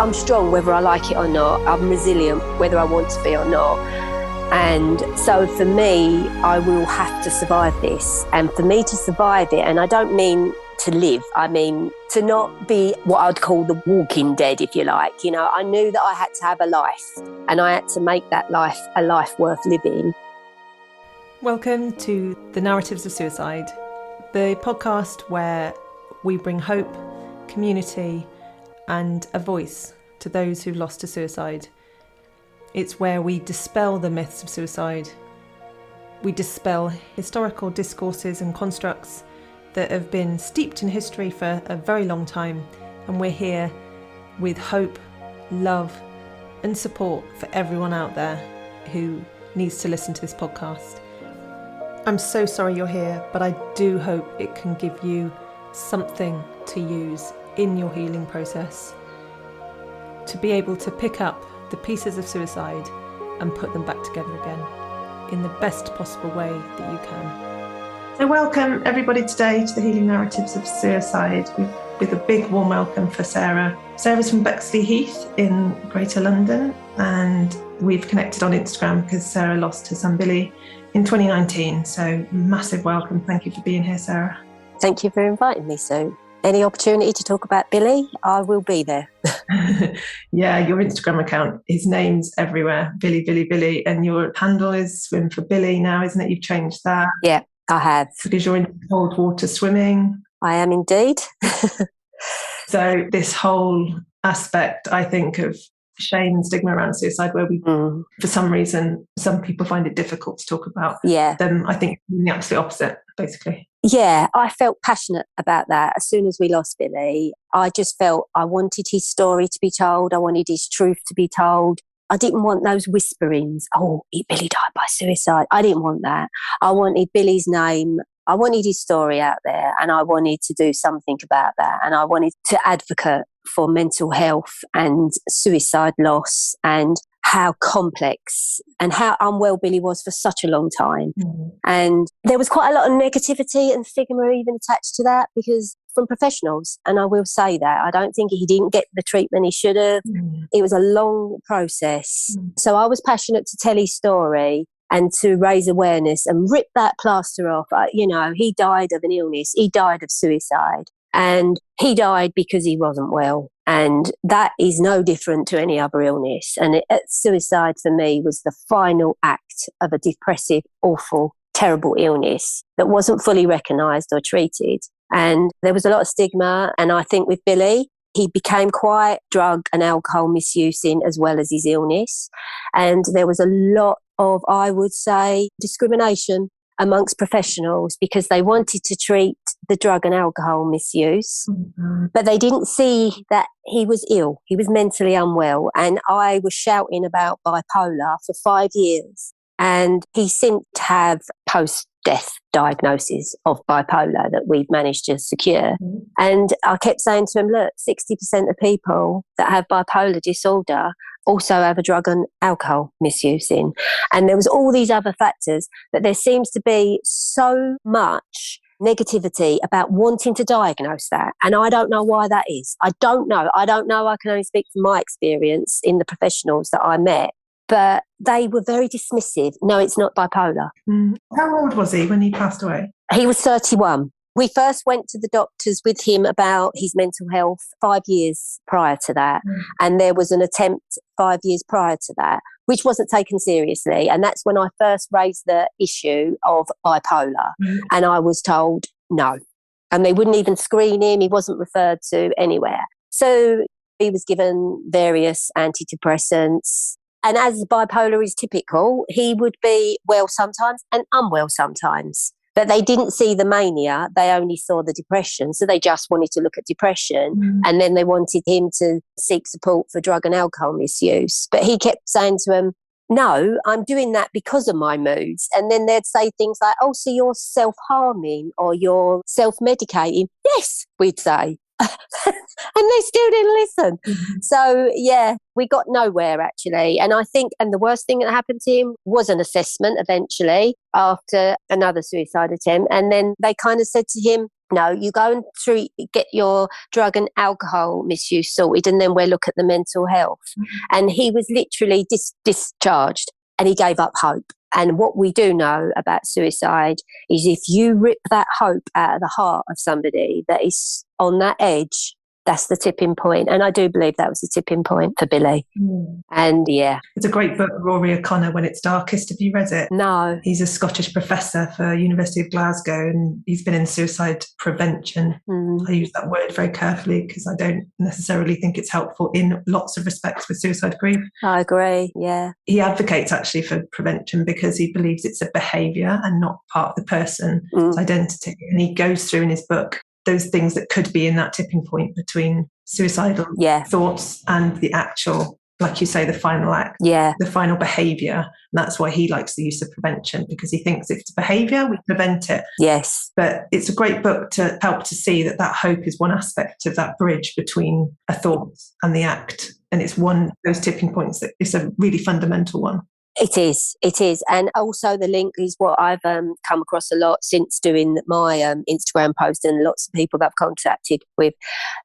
I'm strong whether I like it or not. I'm resilient whether I want to be or not. And so for me, I will have to survive this. And for me to survive it, and I don't mean to live, I mean to not be what I'd call the walking dead, if you like. You know, I knew that I had to have a life, and I had to make that life a life worth living. Welcome to The Narratives of Suicide, the podcast where we bring hope, community, and a voice to those who've lost to suicide. It's where we dispel the myths of suicide. We dispel historical discourses and constructs that have been steeped in history for a very long time. And we're here with hope, love, and support for everyone out there who needs to listen to this podcast. I'm so sorry you're here, but I do hope it can give you something to use in your healing process, to be able to pick up the pieces of suicide and put them back together again in the best possible way that you can. So welcome everybody today to the Healing Narratives of Suicide with a big warm welcome for Sara. Sara's from Bexley Heath in Greater London, and we've connected on Instagram because Sara lost her son Billy in 2019. So massive welcome. Thank you for being here, Sara. Thank you for inviting me, Sue. Any opportunity to talk about Billy, I will be there. Yeah, your Instagram account, his name's everywhere. Billy, and your handle is Swim for Billy now, isn't it? You've changed that. Yeah, I have. Because you're in cold water swimming. I am indeed. So this whole aspect, I think, of shame and stigma around suicide, where we, for some reason, some people find it difficult to talk about. Yeah. Then I think the absolute opposite, basically. Yeah, I felt passionate about that. As soon as we lost Billy, I just felt I wanted his story to be told. I wanted his truth to be told. I didn't want those whisperings, Billy died by suicide. I didn't want that. I wanted Billy's name. I wanted his story out there, and I wanted to do something about that. And I wanted to advocate for mental health and suicide loss and how complex and how unwell Billy was for such a long time. And there was quite a lot of negativity and stigma even attached to that, because from professionals, and I will say that, I don't think he didn't get the treatment he should have. It was a long process. So I was passionate to tell his story and to raise awareness and rip that plaster off. He died of an illness. He died of suicide. And he died because he wasn't well. And that is no different to any other illness. And suicide for me was the final act of a depressive, awful, terrible illness that wasn't fully recognised or treated. And there was a lot of stigma. And I think with Billy, he became quite drug and alcohol misusing as well as his illness. And there was a lot of, I would say, discrimination amongst professionals because they wanted to treat the drug and alcohol misuse, but they didn't see that he was ill. He was mentally unwell. And I was shouting about bipolar for 5 years. And he since have post-death diagnosis of bipolar that we've managed to secure. And I kept saying to him, look, 60% of people that have bipolar disorder also have a drug and alcohol misusing. And there was all these other factors, but there seems to be so much negativity about wanting to diagnose that. And I don't know why that is. I don't know. I can only speak from my experience in the professionals that I met. But they were very dismissive. No, it's not bipolar. How old was he when he passed away? He was 31. We first went to the doctors with him about his mental health 5 years prior to that. And there was an attempt 5 years prior to that, which wasn't taken seriously. And that's when I first raised the issue of bipolar. And I was told no. And they wouldn't even screen him. He wasn't referred to anywhere. So he was given various antidepressants. And as bipolar is typical, he would be well sometimes and unwell sometimes. But they didn't see the mania, they only saw the depression. So they just wanted to look at depression. And then they wanted him to seek support for drug and alcohol misuse. But he kept saying to them, no, I'm doing that because of my moods. And then they'd say things like, oh, so you're self-harming or you're self-medicating? Yes, we'd say. And they still didn't listen. So, yeah, we got nowhere actually. And I think, and the worst thing that happened to him was an assessment eventually after another suicide attempt. And then they kind of said to him, no, you go and get your drug and alcohol misuse sorted, and then we'll look at the mental health. And he was literally discharged, and he gave up hope. And what we do know about suicide is if you rip that hope out of the heart of somebody that is on that edge, that's the tipping point. And I do believe that was the tipping point for Billy. And yeah. It's a great book, Rory O'Connor, When It's Darkest. Have you read it? No. He's a Scottish professor for University of Glasgow, and he's been in suicide prevention. I use that word very carefully because I don't necessarily think it's helpful in lots of respects with suicide grief. I agree, yeah. He advocates actually for prevention because he believes it's a behaviour and not part of the person's identity. And he goes through in his book those things that could be in that tipping point between suicidal thoughts and the actual, like you say, the final act, the final behaviour. And that's why he likes the use of prevention, because he thinks if it's behaviour, we prevent it. Yes. But it's a great book to help to see that hope is one aspect of that bridge between a thought and the act. And it's one of those tipping points that is a really fundamental one. It is. And also the link is what I've come across a lot since doing my Instagram post, and lots of people that I've contacted with.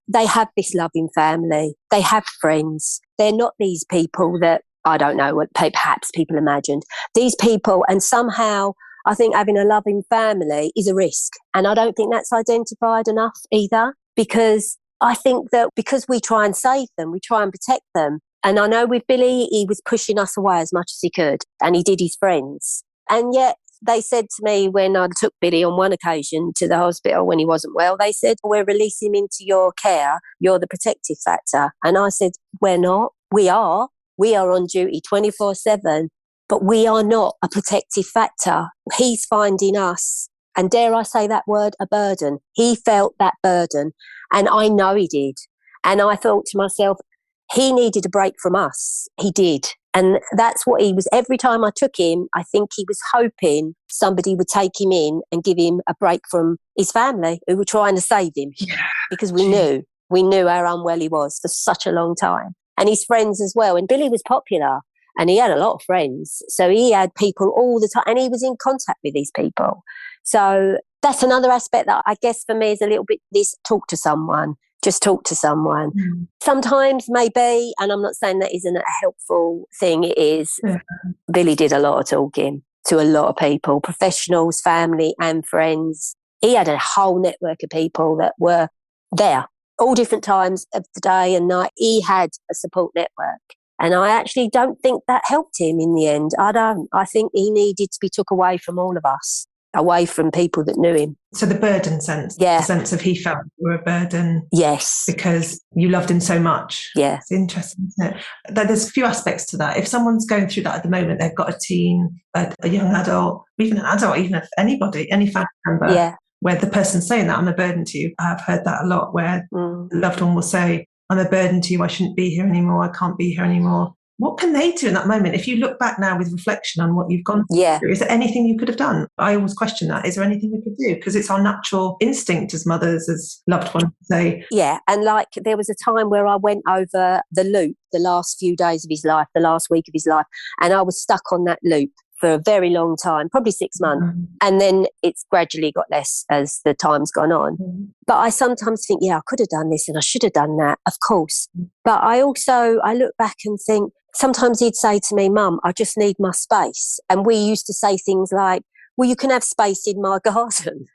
They have this loving family. They have friends. They're not these people that, I don't know, what perhaps people imagined. These people, and somehow I think having a loving family is a risk. And I don't think that's identified enough either, because I think that because we try and save them, we try and protect them. And I know with Billy, he was pushing us away as much as he could, and he did his friends. And yet they said to me when I took Billy on one occasion to the hospital when he wasn't well, they said, we're releasing him into your care. You're the protective factor. And I said, we're not. We are. We are on duty 24/7, but we are not a protective factor. He's finding us, and dare I say that word, a burden. He felt that burden, and I know he did. And I thought to myself, he needed a break from us. He did. And that's what he was. Every time I took him, I think he was hoping somebody would take him in and give him a break from his family who were trying to save him. Because we knew how unwell he was for such a long time. And his friends as well. And Billy was popular and he had a lot of friends. So he had people all the time, and he was in contact with these people. So that's another aspect that I guess for me is a little bit this, talk to someone. Just talk to someone. Sometimes maybe, and I'm not saying that isn't a helpful thing, it is. Billy did a lot of talking to a lot of people, professionals, family and friends. He had a whole network of people that were there, all different times of the day and night. He had a support network. And I actually don't think that helped him in the end. I don't. I think he needed to be took away from all of us, away from people that knew him. So the burden sense, the sense of he felt you were a burden. Yes. Because you loved him so much. Yeah. It's interesting, isn't it? There's a few aspects to that. If someone's going through that at the moment, they've got a teen, a young adult, even an adult, even if anybody, any family member, where the person's saying that, I'm a burden to you. I've heard that a lot, where the loved one will say, I'm a burden to you, I shouldn't be here anymore, I can't be here anymore. What can they do in that moment? If you look back now with reflection on what you've gone through, is there anything you could have done? I always question that. Is there anything we could do? Because it's our natural instinct as mothers, as loved ones to say. Yeah, and like there was a time where I went over the loop, the last few days of his life, the last week of his life, and I was stuck on that loop for a very long time, probably 6 months. And then it's gradually got less as the time's gone on. But I sometimes think, I could have done this and I should have done that, of course. But I look back and think, sometimes he'd say to me, Mum, I just need my space. And we used to say things like, well, you can have space in my garden.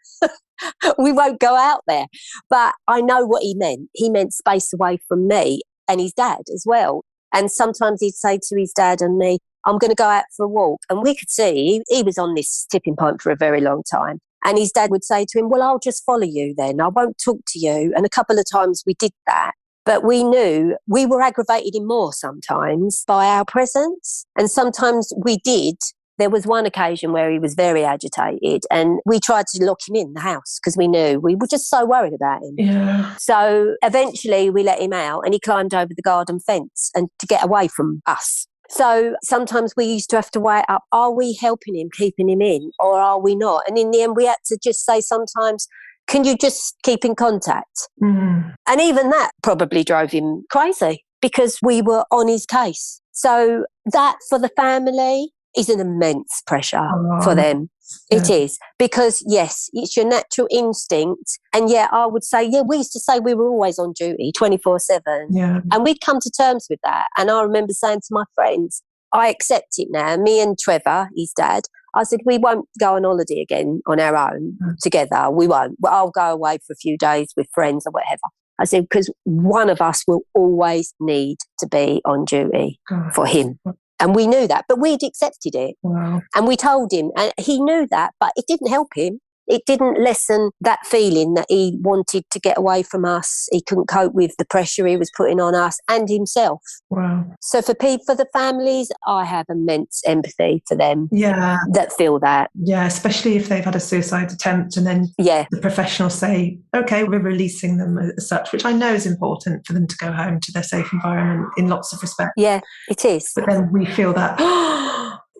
We won't go out there. But I know what he meant. He meant space away from me and his dad as well. And sometimes he'd say to his dad and me, I'm going to go out for a walk. And we could see he was on this tipping point for a very long time. And his dad would say to him, well, I'll just follow you then. I won't talk to you. And a couple of times we did that. But we knew we were aggravated him more sometimes by our presence. And sometimes we did. There was one occasion where he was very agitated and we tried to lock him in the house because we knew we were just so worried about him. Yeah. So eventually we let him out and he climbed over the garden fence and to get away from us. So sometimes we used to have to weigh up, are we helping him, keeping him in, or are we not? And in the end, we had to just say sometimes, can you just keep in contact? And even that probably drove him crazy because we were on his case. So that for the family is an immense pressure for them. It is, because yes, it's your natural instinct. And yeah, I would say, we used to say we were always on duty 24/7. Yeah. And we'd come to terms with that. And I remember saying to my friends, I accept it now. Me and Trevor, his dad, I said, we won't go on holiday again on our own together. We won't. Well, I'll go away for a few days with friends or whatever. I said, because one of us will always need to be on duty for him. And we knew that, but we'd accepted it. Wow. And we told him, and he knew that, but it didn't help him. It didn't lessen that feeling that he wanted to get away from us. He couldn't cope with the pressure he was putting on us and himself. Wow. So for the families, I have immense empathy for them. Yeah. That feel that. Yeah, especially if they've had a suicide attempt and then the professionals say, okay, we're releasing them as such, which I know is important for them to go home to their safe environment in lots of respects. Yeah, it is. But then we feel that,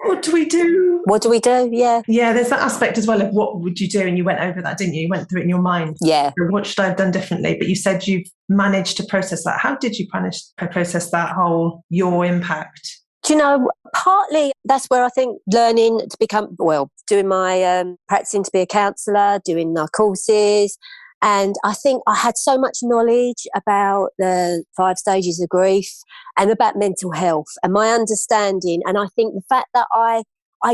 what do we do? What do we do? Yeah. Yeah, there's that aspect as well of what would you do? And you went over that, didn't you? You went through it in your mind. Yeah. What should I have done differently? But you said you've managed to process that. How did you process that whole, your impact? Do you know, partly that's where I think learning to become, doing my practicing to be a counsellor, doing my courses. And I think I had so much knowledge about the 5 stages of grief and about mental health and my understanding. And I think the fact that I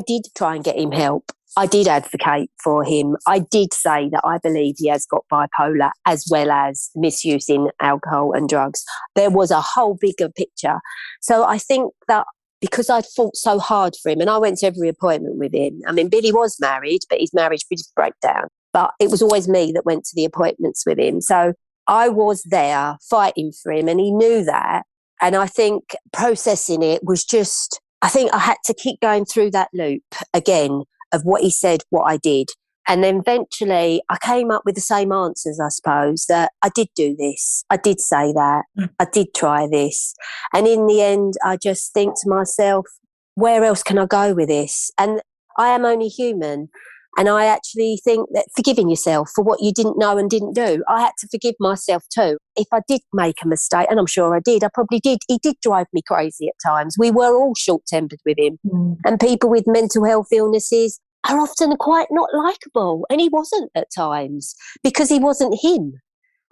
did try and get him help. I did advocate for him. I did say that I believe he has got bipolar as well as misuse in alcohol and drugs. There was a whole bigger picture. So I think that because I'd fought so hard for him and I went to every appointment with him. I mean, Billy was married, but his marriage did break down. But it was always me that went to the appointments with him. So I was there fighting for him and he knew that. And I think processing it was just, I think I had to keep going through that loop again of what he said, what I did. And then eventually I came up with the same answers, I suppose, that I did do this. I did say that. I did try this. And in the end, I just think to myself, where else can I go with this? And I am only human. And I actually think that forgiving yourself for what you didn't know and didn't do, I had to forgive myself too. If I did make a mistake, and I'm sure I did, I probably did. He did drive me crazy at times. We were all short-tempered with him. And people with mental health illnesses are often quite not likeable. And he wasn't at times because he wasn't him.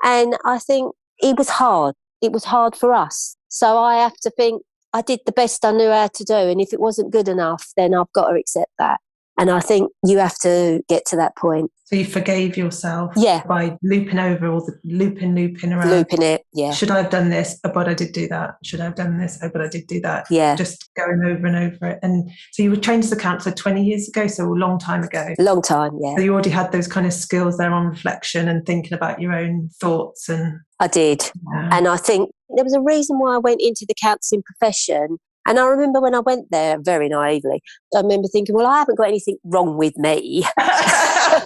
And I think it was hard. It was hard for us. So I have to think I did the best I knew how to do. And if it wasn't good enough, then I've got to accept that. And I think you have to get to that point. So you forgave yourself by looping over all the looping around. Looping it, yeah. Should I have done this? Oh, but I did do that. Should I have done this? Oh, but I did do that. Yeah. Just going over and over it. And so you were trained as a counsellor 20 years ago, so a long time ago. Long time, yeah. So you already had those kind of skills there on reflection and thinking about your own thoughts. And I did. Yeah. And I think there was a reason why I went into the counselling profession. And I remember when I went there, very naively, I remember thinking, well, I haven't got anything wrong with me. I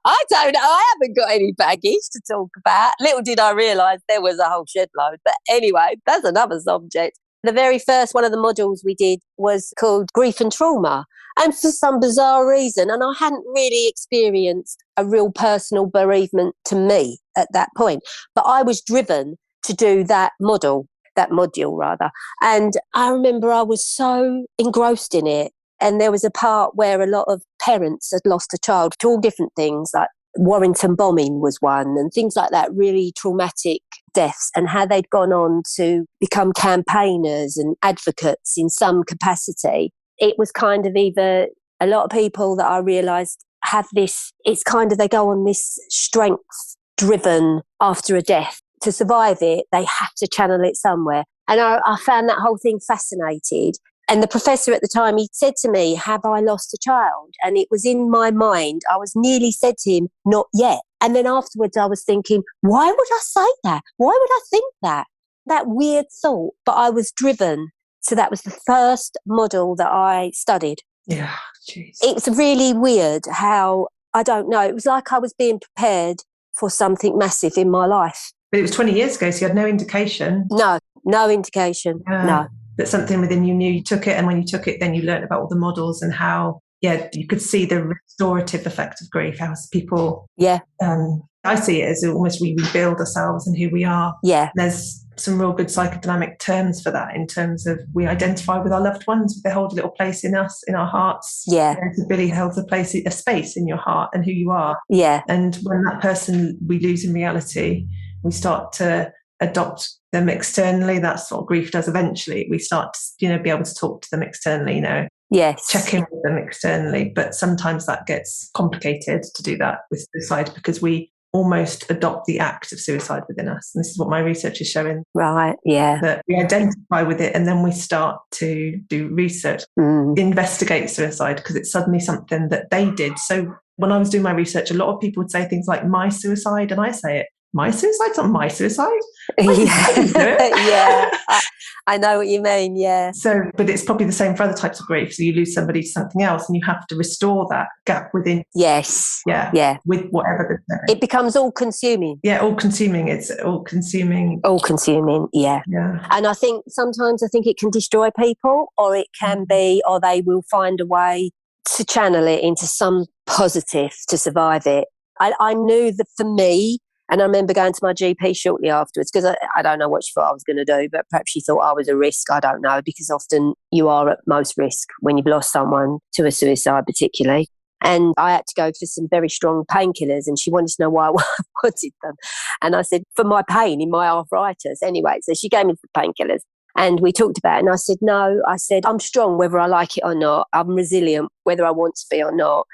haven't got any baggage to talk about. Little did I realise there was a whole shed load. But anyway, that's another subject. The very first one of the modules we did was called Grief and Trauma. And for some bizarre reason, and I hadn't really experienced a real personal bereavement to me at that point, but I was driven to do that module. And I remember I was so engrossed in it. And there was a part where a lot of parents had lost a child to all different things, like Warrington bombing was one, and things like that, really traumatic deaths, and how they'd gone on to become campaigners and advocates in some capacity. It was kind of either a lot of people that I realised have this, it's kind of they go on this strength driven after a death. To survive it, they have to channel it somewhere. And I found that whole thing fascinating. And the professor at the time, he said to me, have I lost a child? And it was in my mind. I was nearly said to him, not yet. And then afterwards I was thinking, why would I say that? Why would I think that? That weird thought. But I was driven. So that was the first model that I studied. Yeah, jeez. It's really weird how, I don't know, it was like I was being prepared for something massive in my life. But it was 20 years ago, so you had no indication. No indication, no. That something within you knew you took it, and when you took it, then you learned about all the models and how, you could see the restorative effect of grief, how people... Yeah. I see it as almost we rebuild ourselves and who we are. Yeah. There's some real good psychodynamic terms for that, in terms of we identify with our loved ones, they hold a little place in us, in our hearts. Yeah. So Billy holds a space in your heart and who you are. Yeah. And when that person we lose in reality, we start to adopt them externally. That's what grief does eventually. We start to, be able to talk to them externally, Yes. check in with them externally. But sometimes that gets complicated to do that with suicide, because we almost adopt the act of suicide within us. And this is what my research is showing. Right, yeah. That we identify with it and then we start to do research, investigate suicide, because it's suddenly something that they did. So when I was doing my research, a lot of people would say things like my suicide, and I say it, my suicide's not my suicide. Yeah, I know what you mean, yeah. So, but it's probably the same for other types of grief. So you lose somebody to something else and you have to restore that gap within. Yes. Yeah. With whatever. It becomes all consuming. Yeah, all consuming. It's all consuming. All consuming, yeah. And I think sometimes it can destroy people, or it can be, or they will find a way to channel it into some positive to survive it. I knew that for me, and I remember going to my GP shortly afterwards, because I don't know what she thought I was going to do, but perhaps she thought I was a risk. I don't know, because often you are at most risk when you've lost someone to a suicide particularly. And I had to go for some very strong painkillers, and she wanted to know why I wanted them. And I said, for my pain in my arthritis. Anyway, so she gave me the painkillers and we talked about it. And I said, no, I'm strong whether I like it or not. I'm resilient whether I want to be or not.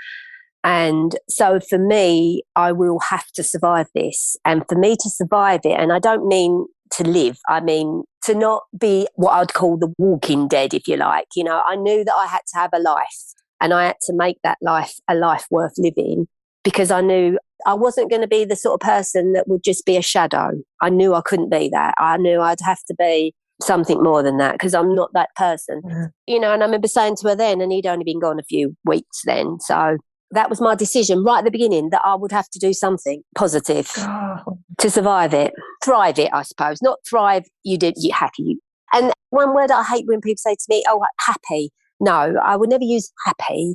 And so for me, I will have to survive this. And for me to survive it, and I don't mean to live, I mean to not be what I'd call the walking dead, if you like. I knew that I had to have a life, and I had to make that life a life worth living, because I knew I wasn't going to be the sort of person that would just be a shadow. I knew I couldn't be that. I knew I'd have to be something more than that, because I'm not that person. And I remember saying to her then, and he'd only been gone a few weeks then, so that was my decision right at the beginning, that I would have to do something positive to survive it. Thrive it, I suppose. Not thrive, you happy. And one word I hate when people say to me, oh, happy. No, I would never use happy.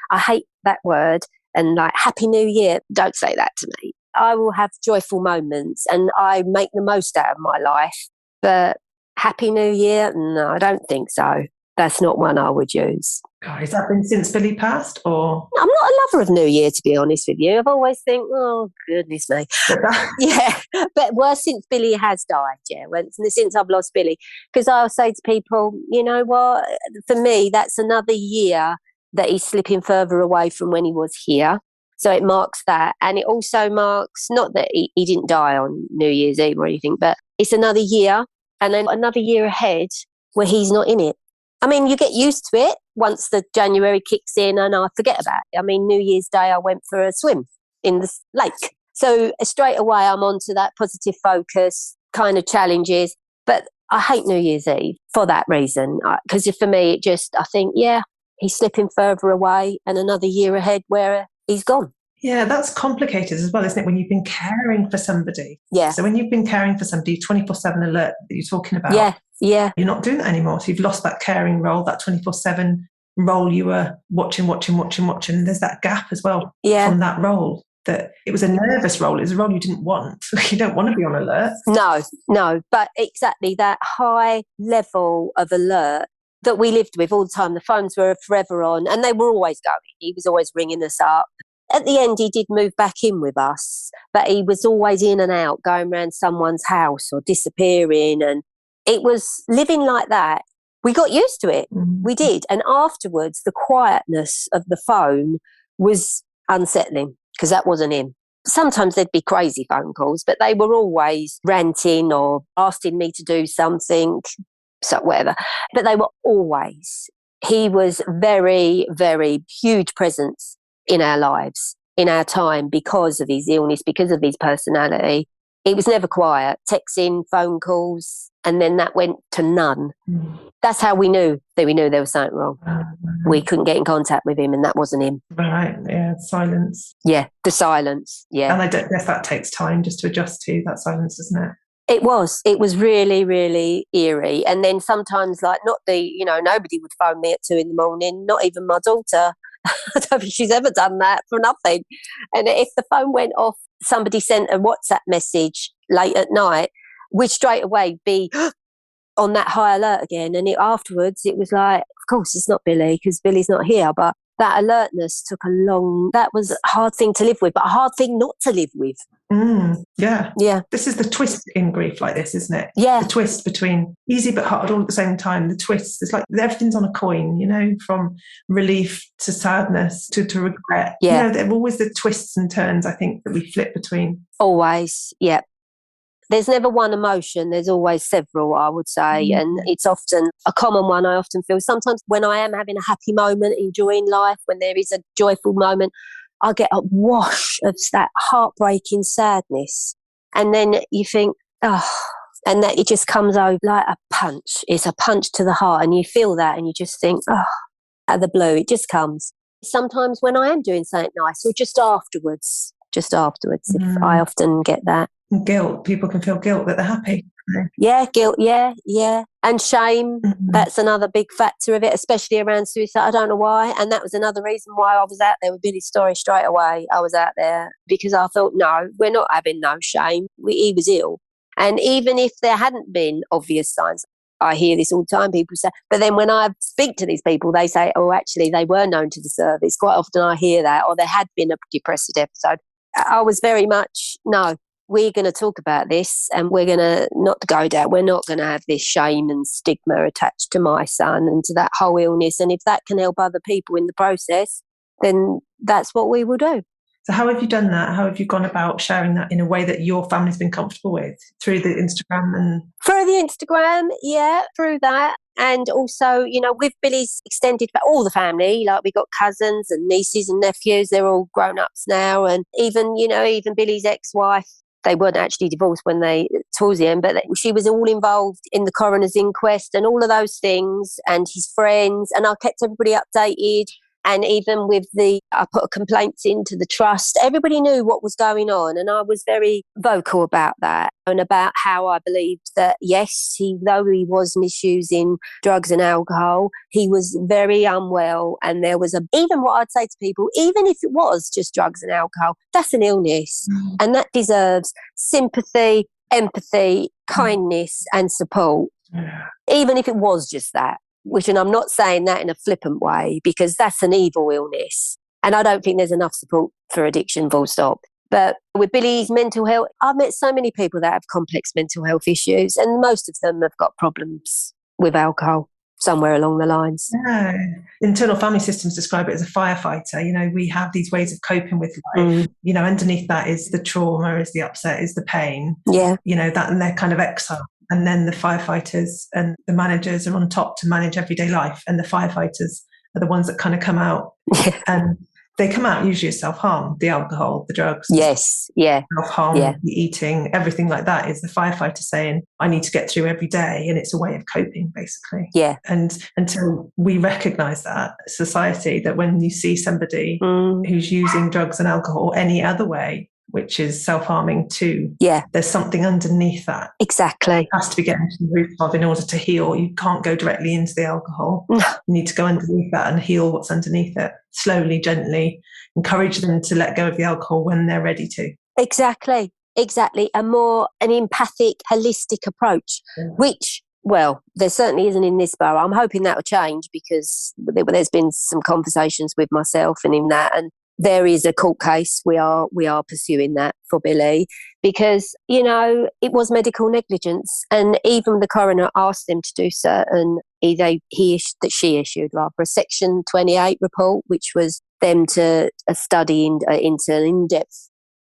I hate that word. And like, Happy New Year, don't say that to me. I will have joyful moments and I make the most out of my life. But Happy New Year, no, I don't think so. That's not one I would use. Has that been since Billy passed, or? I'm not a lover of New Year, to be honest with you. I've always think, oh, goodness me. Yeah, but worse since Billy has died, yeah, since I've lost Billy. Because I'll say to people, you know what, for me, that's another year that he's slipping further away from when he was here. So it marks that. And it also marks, not that he didn't die on New Year's Eve or anything, but it's another year, and then another year ahead where he's not in it. I mean, you get used to it once the January kicks in and I forget about it. I mean, New Year's Day, I went for a swim in the lake. So straight away, I'm onto that positive focus kind of challenges. But I hate New Year's Eve for that reason. Because for me, I think, yeah, he's slipping further away and another year ahead where he's gone. Yeah, that's complicated as well, isn't it? When you've been caring for somebody. Yeah. So when you've been caring for somebody, 24/7 alert that you're talking about. Yeah. You're not doing that anymore. So you've lost that caring role, that 24/7 role you were watching. There's that gap as well from that role. That it was a nervous role. It was a role you didn't want. You don't want to be on alert. No. But exactly that high level of alert that we lived with all the time. The phones were forever on and they were always going. He was always ringing us up. At the end, he did move back in with us, but he was always in and out, going around someone's house or disappearing. And it was living like that. We got used to it. We did. And afterwards, the quietness of the phone was unsettling because that wasn't him. Sometimes there'd be crazy phone calls, but they were always ranting or asking me to do something, so whatever. But they were always, he was very, very huge presence in our lives, in our time, because of his illness, because of his personality. It was never quiet. Texting, phone calls, and then that went to none. That's how we knew there was something wrong. We couldn't get in contact with him, and that wasn't him. Right, yeah, silence. Yeah, the silence, yeah. And I guess that takes time just to adjust to that silence, doesn't it? It was really, really eerie. And then sometimes, like, nobody would phone me at 2 a.m, not even my daughter. I don't think she's ever done that for nothing. And if the phone went off, somebody sent a WhatsApp message late at night, we'd straight away be on that high alert again. And afterwards, it was like, of course, it's not Billy because Billy's not here. But that alertness that was a hard thing to live with, but a hard thing not to live with. Yeah. Yeah. This is the twist in grief like this, isn't it? Yeah. The twist between easy but hard all at the same time. The twist, it's like everything's on a coin, from relief to sadness to regret. Yeah. There are always the twists and turns, I think, that we flip between. Always, yeah. There's never one emotion. There's always several, I would say. And it's often a common one I often feel. Sometimes when I am having a happy moment, enjoying life, when there is a joyful moment, I get a wash of that heartbreaking sadness. And then you think, and that it just comes over like a punch. It's a punch to the heart. And you feel that and you just think, out of the blue, it just comes. Sometimes when I am doing something nice or just afterwards, if I often get that. Guilt. People can feel guilt that they're happy. Yeah, guilt. Yeah. And shame. That's another big factor of it, especially around suicide. I don't know why. And that was another reason why I was out there with Billy's story straight away. I was out there because I thought, no, we're not having no shame. He was ill. And even if there hadn't been obvious signs, I hear this all the time, people say, but then when I speak to these people, they say, oh, actually, they were known to the service. Quite often I hear that, or there had been a depressive episode. I was very much, no, we're going to talk about this and we're going to not go down. We're not going to have this shame and stigma attached to my son and to that whole illness. And if that can help other people in the process, then that's what we will do. So how have you done that? How have you gone about sharing that in a way that your family's been comfortable with? Through the Instagram Through the Instagram, yeah, through that. And also, with Billy's extended, all the family, like we got cousins and nieces and nephews, they're all grown ups now. And even Billy's ex-wife, they weren't actually divorced towards the end, but she was all involved in the coroner's inquest and all of those things, and his friends. And I kept everybody updated. And even I put complaints into the trust. Everybody knew what was going on. And I was very vocal about that and about how I believed that, yes, though he was misusing drugs and alcohol, he was very unwell. And there was even what I'd say to people, even if it was just drugs and alcohol, that's an illness. And that deserves sympathy, empathy, kindness and support. Yeah. Even if it was just that. And I'm not saying that in a flippant way because that's an evil illness. And I don't think there's enough support for addiction, full stop. But with Billy's mental health, I've met so many people that have complex mental health issues and most of them have got problems with alcohol somewhere along the lines. Yeah. Internal family systems describe it as a firefighter. We have these ways of coping with life. Underneath that is the trauma, is the upset, is the pain. Yeah. That and they're kind of exile. And then the firefighters and the managers are on top to manage everyday life. And the firefighters are the ones that kind of come out. And they come out usually as self-harm, the alcohol, the drugs. Yes, yeah. Self-harm, the eating, everything like that is the firefighter saying, I need to get through every day. And it's a way of coping, basically. Yeah. And until we recognise that, society, that when you see somebody who's using drugs and alcohol any other way, which is self-harming too. Yeah. There's something underneath that. Exactly. It has to be getting to the root of in order to heal. You can't go directly into the alcohol. No. You need to go underneath that and heal what's underneath it. Slowly, gently, encourage them to let go of the alcohol when they're ready to. Exactly. An empathic, holistic approach, which, well, there certainly isn't in this borough. I'm hoping that will change because there's been some conversations with myself and in that, and there is a court case. We are pursuing that for Billy because, it was medical negligence. And even the coroner asked them to do certain, she issued a Section 28 report, which was them to study into an in-depth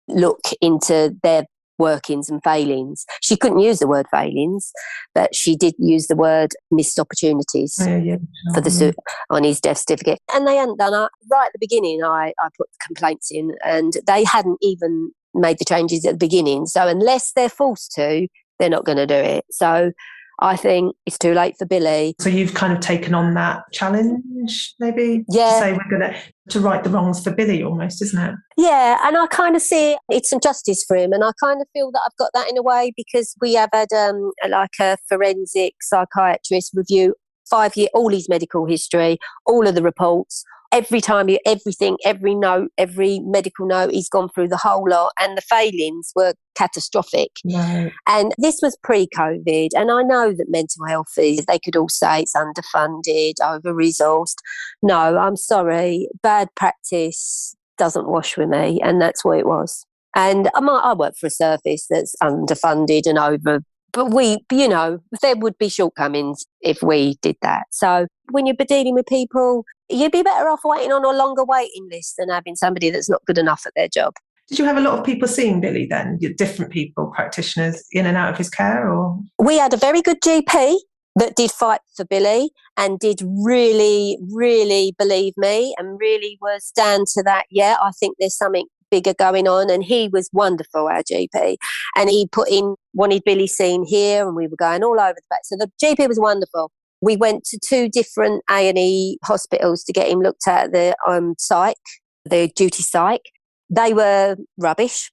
look into their workings and failings. She couldn't use the word failings, but she did use the word missed opportunities on his death certificate. And they hadn't done it. Right at the beginning, I put complaints in and they hadn't even made the changes at the beginning. So unless they're forced to, they're not going to do it. So I think it's too late for Billy. So you've kind of taken on that challenge, maybe? Yeah. To say we're going to right the wrongs for Billy almost, isn't it? Yeah, and I kind of see it's some justice for him, and I kind of feel that I've got that in a way because we have had a forensic psychiatrist review 5 year all his medical history, all of the reports, Every time, everything, every note, every medical note, he's gone through the whole lot, and the failings were catastrophic. Right. And this was pre-COVID, and I know that mental health they could all say it's underfunded, over-resourced. No, I'm sorry, bad practice doesn't wash with me, and that's what it was. And I work for a service that's underfunded and over, but there would be shortcomings if we did that. So when you're dealing with people, you'd be better off waiting on a longer waiting list than having somebody that's not good enough at their job. Did you have a lot of people seeing Billy then? Different people, practitioners in and out of his care? Or we had a very good GP that did fight for Billy and did really, really believe me and really was down to that. Yeah, I think there's something bigger going on. And he was wonderful, our GP. And he wanted Billy seen here, and we were going all over the place. So the GP was wonderful. We went to 2 different A&E hospitals to get him looked at, the duty psych. They were rubbish.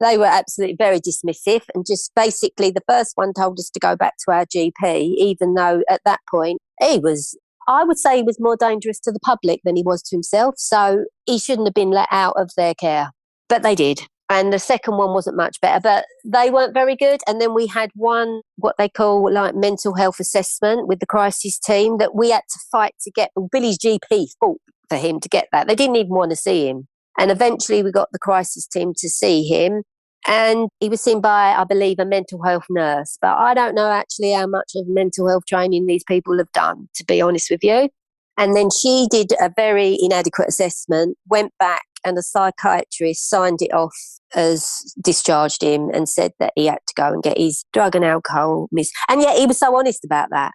They were absolutely very dismissive, and just basically the first one told us to go back to our GP, even though at that point I would say he was more dangerous to the public than he was to himself. So he shouldn't have been let out of their care, but they did. And the second one wasn't much better, but they weren't very good. And then we had one, what they call like mental health assessment with the crisis team, that we had to fight to get. Billy's GP fought for him to get that. They didn't even want to see him. And eventually we got the crisis team to see him. And he was seen by, I believe, a mental health nurse. But I don't know actually how much of mental health training these people have done, to be honest with you. And then she did a very inadequate assessment, went back, and a psychiatrist signed it off as discharged him and said that he had to go and get his drug and alcohol and yet he was so honest about that.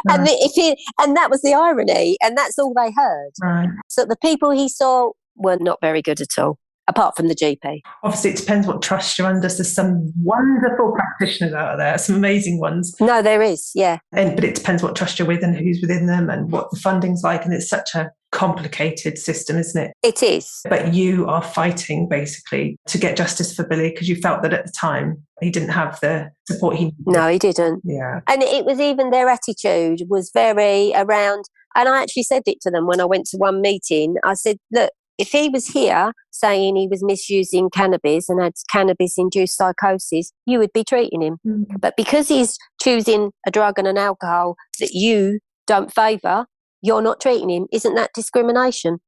And that was the irony, and that's all they heard. Right. So the people he saw were not very good at all, apart from the GP. Obviously, it depends what trust you're under. There's some wonderful practitioners out there, some amazing ones. No, there is, yeah. But it depends what trust you're with and who's within them and what the funding's like. And it's such a complicated system, isn't it? It is. But you are fighting basically to get justice for Billy because you felt that at the time he didn't have the support he needed. No, he didn't. Yeah. And it was even their attitude was very around, and I actually said it to them when I went to one meeting. I said, look, if he was here saying he was misusing cannabis and had cannabis-induced psychosis, you would be treating him. Mm-hmm. But because he's choosing a drug and an alcohol that you don't favour, you're not treating him. Isn't that discrimination?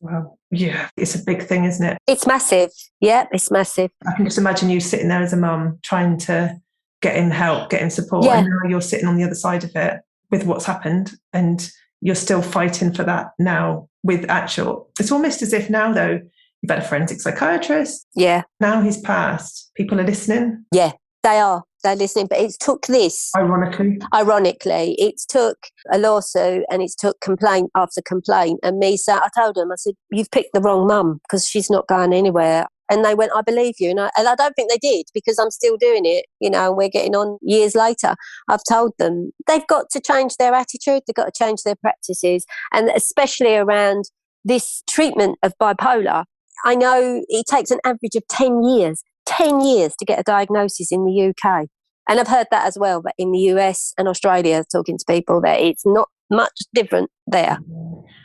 Well, yeah, it's a big thing, isn't it? It's massive. Yeah, it's massive. I can just imagine you sitting there as a mum trying to get him help, get him support, yeah. And now you're sitting on the other side of it with what's happened, and you're still fighting for that now with actual... It's almost as if now, though, you've had a forensic psychiatrist. Yeah. Now he's passed. People are listening. Yeah, they are. They're listening. But it took this... Ironically, it took a lawsuit, and it took complaint after complaint. And I told them, I said, you've picked the wrong mum because she's not going anywhere. And they went, I believe you. And I don't think they did, because I'm still doing it, and we're getting on years later. I've told them they've got to change their attitude. They've got to change their practices. And especially around this treatment of bipolar, I know it takes an average of 10 years to get a diagnosis in the UK. And I've heard that as well, but in the US and Australia, talking to people, that it's not much different there.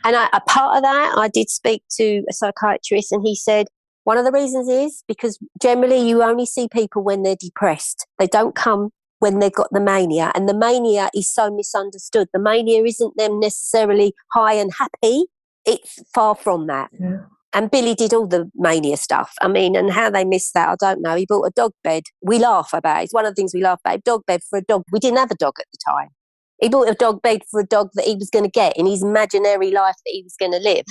And a part of that, I did speak to a psychiatrist, and he said, one of the reasons is because generally you only see people when they're depressed. They don't come when they've got the mania. And the mania is so misunderstood. The mania isn't them necessarily high and happy. It's far from that. Yeah. And Billy did all the mania stuff. I mean, and how they missed that, I don't know. He bought a dog bed. We laugh about it. It's one of the things we laugh about. A dog bed for a dog. We didn't have a dog at the time. He bought a dog bed for a dog that he was going to get in his imaginary life that he was going to live.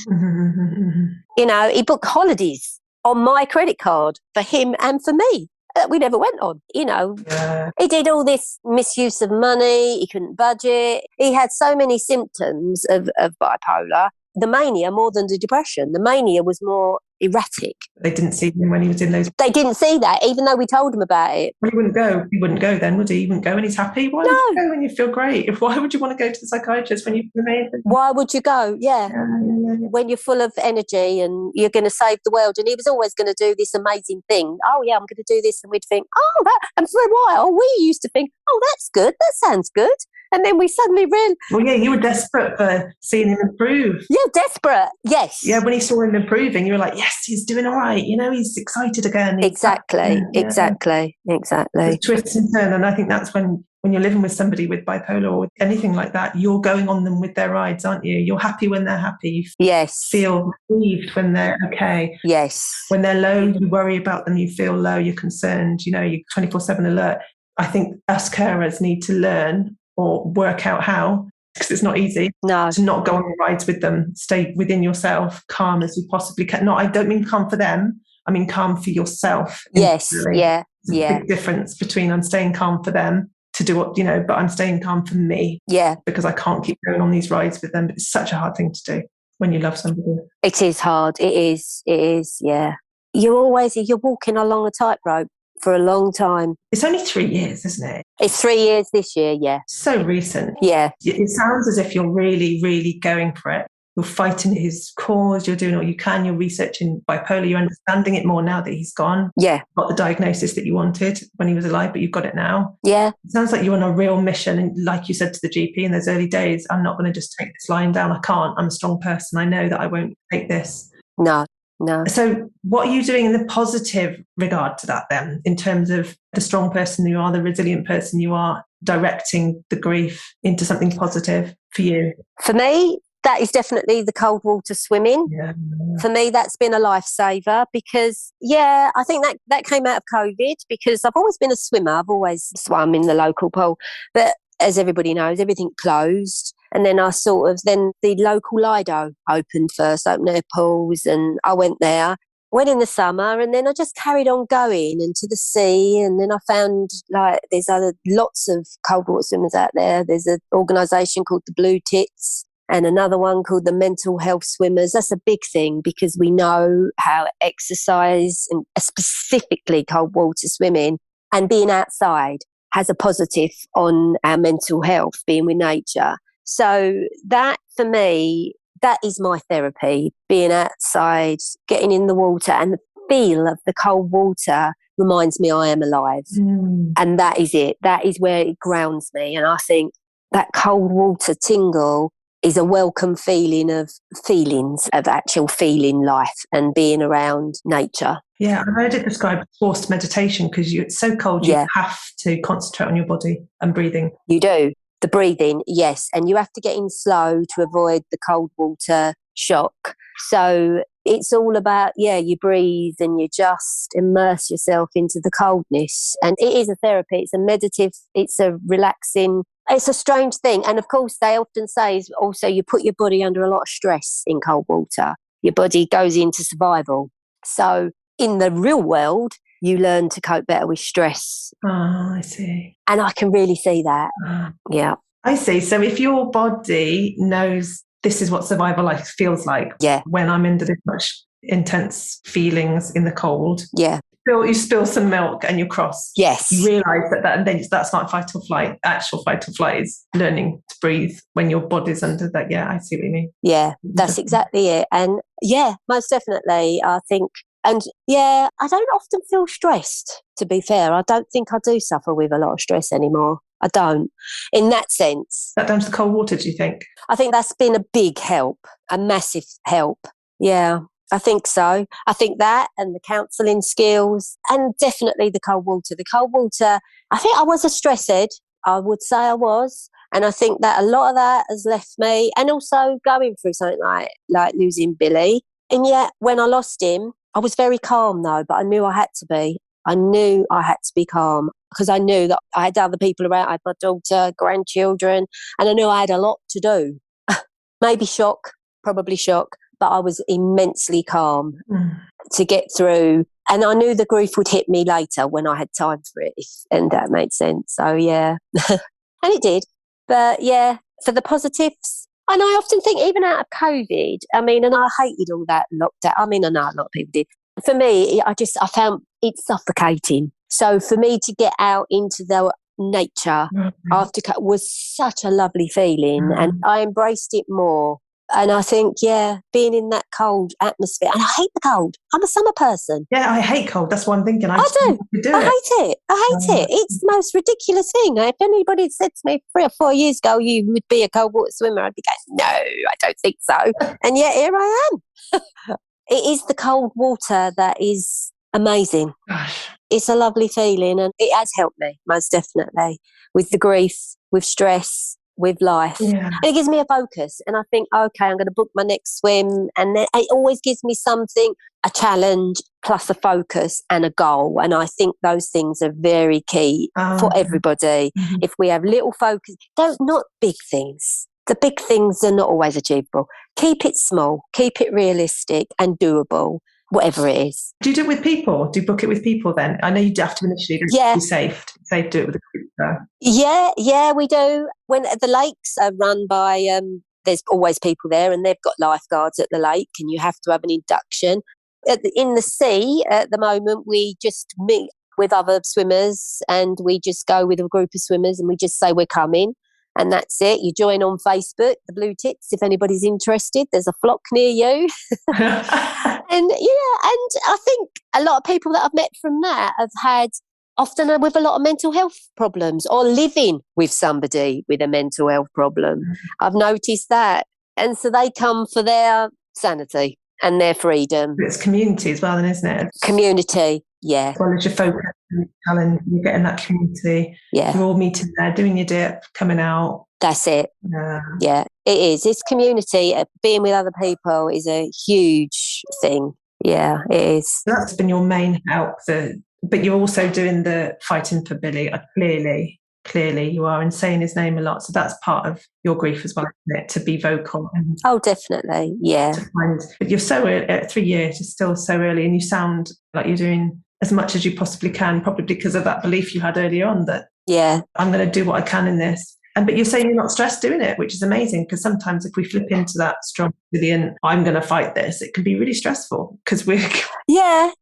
He booked holidays on my credit card for him and for me that we never went on, Yeah. He did all this misuse of money. He couldn't budget. He had so many symptoms of bipolar. The mania more than the depression. The mania was more erratic. They didn't see him when he was in those. They didn't see that, even though we told them about it. Well, he wouldn't go. He wouldn't go then, would he? He wouldn't go when he's happy. Why would you go when you feel great? Why would you want to go to the psychiatrist when you feel amazing? Why would you go? Yeah. When you're full of energy and you're going to save the world. And he was always going to do this amazing thing. Oh, yeah, I'm going to do this. And we'd think, oh, that. And for a while, we used to think, oh, that's good. That sounds good. And then we suddenly realized. Well, yeah, you were desperate for seeing him improve. Yeah, desperate. Yes. Yeah, when you saw him improving, you were like, yes, he's doing all right. You know, he's excited again. Exactly. The twists and turns. And I think that's when you're living with somebody with bipolar or anything like that, you're going on them with their rides, aren't you? You're happy when they're happy. You feel relieved when they're okay. Yes. When they're low, you worry about them. You feel low, you're concerned. You know, you're 24/7 alert. I think us carers need to learn or work out how, because it's not easy, to not go on rides with them. Stay within yourself, calm as you possibly can. I don't mean calm for them. I mean calm for yourself. Yes, yeah. There's a big difference between I'm staying calm for them to do what, but I'm staying calm for me. Yeah. Because I can't keep going on these rides with them. But it's such a hard thing to do when you love somebody. It is hard. It is, yeah. You're walking along a tightrope for a long time. It's only 3 years, isn't it? It's 3 years this year, yeah. So recent. Yeah. It sounds as if you're really, really going for it. You're fighting his cause, you're doing all you can, you're researching bipolar, you're understanding it more now that he's gone. Yeah. Got the diagnosis that you wanted when he was alive, but you've got it now. Yeah. It sounds like you're on a real mission. And like you said to the GP in those early days, I'm not going to just take this lying down. I can't. I'm a strong person. I know that I won't take this. No. So what are you doing in the positive regard to that then, in terms of the strong person you are, the resilient person you are, directing the grief into something positive for you? For me, that is definitely the cold water swimming. Yeah. For me, that's been a lifesaver because, I think that came out of COVID because I've always been a swimmer. I've always swum in the local pool. But as everybody knows, everything closed. And then then the local Lido opened their pools, and I went there. Went in the summer, and then I just carried on going into the sea. And then I found there's lots of cold water swimmers out there. There's an organisation called the Blue Tits and another one called the Mental Health Swimmers. That's a big thing because we know how exercise, and specifically cold water swimming and being outside, has a positive on our mental health, being with nature. So that, for me, that is my therapy, being outside, getting in the water, and the feel of the cold water reminds me I am alive. And that is it. That is where it grounds me. And I think that cold water tingle is a welcome feeling of actual feeling life and being around nature. Yeah, I've heard it described as forced meditation because it's so cold you have to concentrate on your body and breathing. You do. The breathing, yes. And you have to get in slow to avoid the cold water shock. So it's all about, you breathe and you just immerse yourself into the coldness. And it is a therapy. It's a meditative, it's a relaxing, it's a strange thing. And of course, they often say is also you put your body under a lot of stress in cold water. Your body goes into survival. So in the real world, you learn to cope better with stress. Oh, I see. And I can really see that. Yeah. I see. So if your body knows this is what survival life feels like, when I'm under this much intense feelings in the cold, you spill some milk and you cross. Yes. You realise that and then that's not fight or flight. Actual fight or flight is learning to breathe when your body's under that. Yeah, I see what you mean. Yeah, that's exactly it. And most definitely, I think. And I don't often feel stressed, to be fair. I don't think I do suffer with a lot of stress anymore. I don't, in that sense. Is that down to the cold water, do you think? I think that's been a big help, a massive help. Yeah, I think so. I think that and the counselling skills and definitely the cold water. The cold water, I think I was a stress head. I would say I was. And I think that a lot of that has left me. And also going through something like losing Billy. And yet when I lost him, I was very calm though, but I knew I had to be. I knew I had to be calm because I knew that I had other people around. I had my daughter, grandchildren, and I knew I had a lot to do. Maybe probably shock, but I was immensely calm to get through. And I knew the grief would hit me later when I had time for it, and that made sense. So, and it did. But, for the positives, and I often think even out of COVID, and I hated all that lockdown. I know a lot of people did, For me, I found it suffocating. So for me to get out into the nature after was such a lovely feeling, and I embraced it more. And I think, being in that cold atmosphere, and I hate the cold. I'm a summer person. Yeah, I hate cold. That's what I'm thinking. I do. I hate it. It's the most ridiculous thing. If anybody had said to me 3 or 4 years ago, you would be a cold water swimmer, I'd be going, no, I don't think so. And yet here I am. It is the cold water that is amazing. Gosh. It's a lovely feeling, and it has helped me, most definitely, with the grief, with stress, with life. Yeah. And it gives me a focus, and I think, okay, I'm going to book my next swim, and then it always gives me something, a challenge plus a focus and a goal. And I think those things are very key for everybody. Mm-hmm. If we have little focus, not big things. The big things are not always achievable. Keep it small, keep it realistic and doable, whatever it is. Do you do it with people? Do you book it with people then? I know you have to initially be safe to do it with a group. Yeah, we do. When the lakes are run by, there's always people there, and they've got lifeguards at the lake, and you have to have an induction. In the sea, at the moment, we just meet with other swimmers, and we just go with a group of swimmers, and we just say we're coming. And that's it. You join on Facebook, the Blue Tits, if anybody's interested. There's a flock near you. And I think a lot of people that I've met from that have had often with a lot of mental health problems, or living with somebody with a mental health problem. I've noticed that. And so they come for their sanity and their freedom. It's community as well, then, isn't it? Community, yeah. As well as your focus and challenge, you're getting that community. Yeah. You're all meeting there, doing your dip, coming out. That's it. Yeah, it is. It's community. Being with other people is a huge thing. Yeah, it is. That's been your main help. But you're also doing the fighting for Billy. Clearly, you are, and saying his name a lot. So that's part of your grief as well, isn't it? To be vocal. Oh, definitely. Yeah. But you're so early, at 3 years, you're still so early, and you sound like you're doing as much as you possibly can, probably because of that belief you had earlier on that I'm going to do what I can in this. But you're saying you're not stressed doing it, which is amazing, because sometimes if we flip into that strong, resilient, I'm going to fight this, it can be really stressful because we're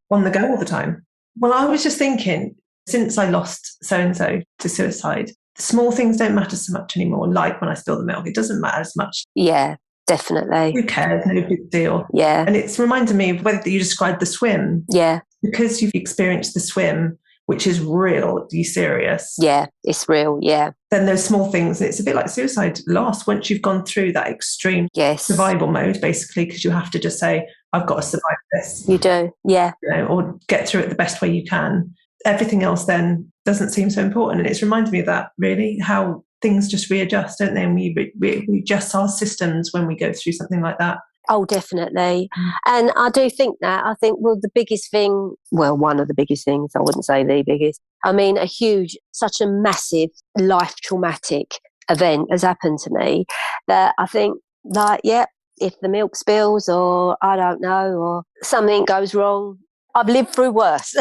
on the go all the time. Well, I was just thinking, since I lost so-and-so to suicide, small things don't matter so much anymore. Like when I spill the milk, it doesn't matter as much. Yeah, definitely. Who cares? No big deal. Yeah. And it's reminded me of whether you described the swim. Yeah. Because you've experienced the swim, which is real, are you serious? Yeah, it's real, yeah. Then those small things, it's a bit like suicide loss. Once you've gone through that extreme survival mode, basically, because you have to just say, I've got to survive this. You do, yeah. Or get through it the best way you can. Everything else then doesn't seem so important. And it's reminded me of that, really, how things just readjust, don't they? And we adjust our systems when we go through something like that. Oh, definitely. And I do think that. I think, one of the biggest things, I wouldn't say the biggest. I mean, such a massive life traumatic event has happened to me that I think, if the milk spills or I don't know, or something goes wrong, I've lived through worse.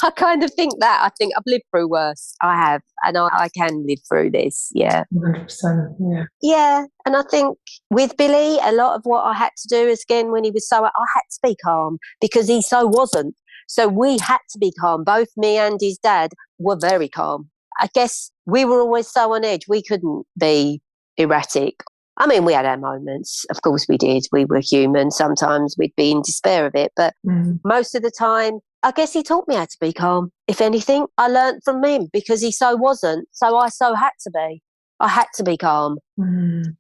I kind of think that. I think I've lived through worse. I have. And I can live through this. Yeah. 100%. Yeah. Yeah. And I think with Billy, a lot of what I had to do is, again, when he was I had to be calm because he so wasn't. So we had to be calm. Both me and his dad were very calm. I guess we were always so on edge. We couldn't be erratic. I mean, we had our moments. Of course we did. We were human. Sometimes we'd be in despair of it. But most of the time, I guess he taught me how to be calm. If anything, I learnt from him because he so wasn't. So I so had to be. I had to be calm.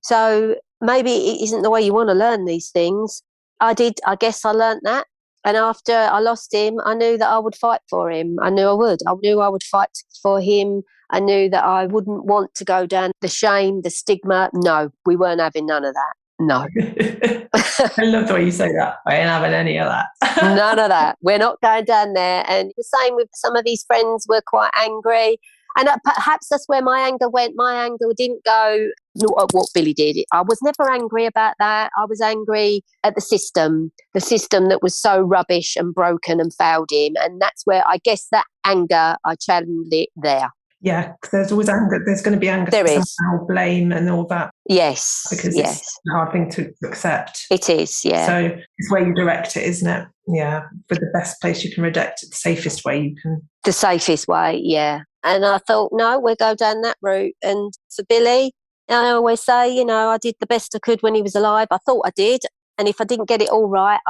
So maybe it isn't the way you want to learn these things. I guess I learnt that. And after I lost him, I knew that I would fight for him. I knew I would. I knew I would fight for him. I knew that I wouldn't want to go down the shame, the stigma. No, we weren't having none of that. No. I love the way you say that. I ain't having any of that. None of that. We're not going down there. And the same with some of these friends were quite angry. And perhaps that's where my anger went. My anger didn't go at what Billy did. I was never angry about that. I was angry at the system that was so rubbish and broken and failed him. And that's where I guess that anger, I channeled it there. Yeah, because there's always anger. There's going to be anger. There is. Somehow, blame and all that. Yes. Because yes. it's a hard thing to accept. It is, yeah. So it's where you direct it, isn't it? Yeah. But the best place you can reject it, the safest way you can. The safest way, yeah. And I thought, no, we'll go down that route. And for Billy, I always say, I did the best I could when he was alive. I thought I did. And if I didn't get it all right,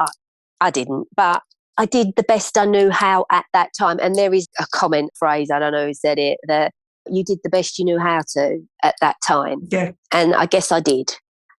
I didn't. But I did the best I knew how at that time. And there is a comment phrase, I don't know who said it, that you did the best you knew how to at that time. Yeah. And I guess I did.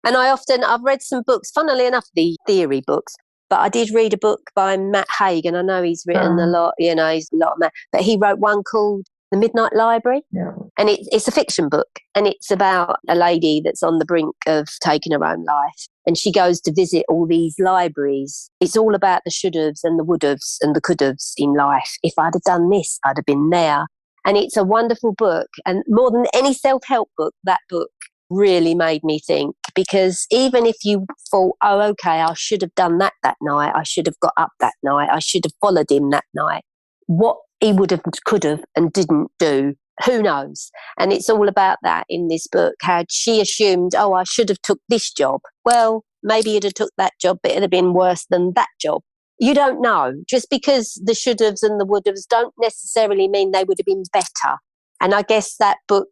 And I've read some books, funnily enough, the theory books, but I did read a book by Matt Haig, and I know he's written a lot, he's a lot of Matt, but he wrote one called The Midnight Library. Yeah. And it's a fiction book, and it's about a lady that's on the brink of taking her own life. And she goes to visit all these libraries. It's all about the should-haves and the would-haves and the could-haves in life. If I'd have done this, I'd have been there. And it's a wonderful book. And more than any self-help book, that book really made me think. Because even if you thought, oh, okay, I should have done that night, I should have got up that night, I should have followed him that night, what he would have, could have, and didn't do, who knows? And it's all about that in this book, how she assumed, oh, I should have took this job. Well, maybe you'd have took that job, but it'd have been worse than that job. You don't know. Just because the should-haves and the would-haves don't necessarily mean they would have been better. And I guess that book,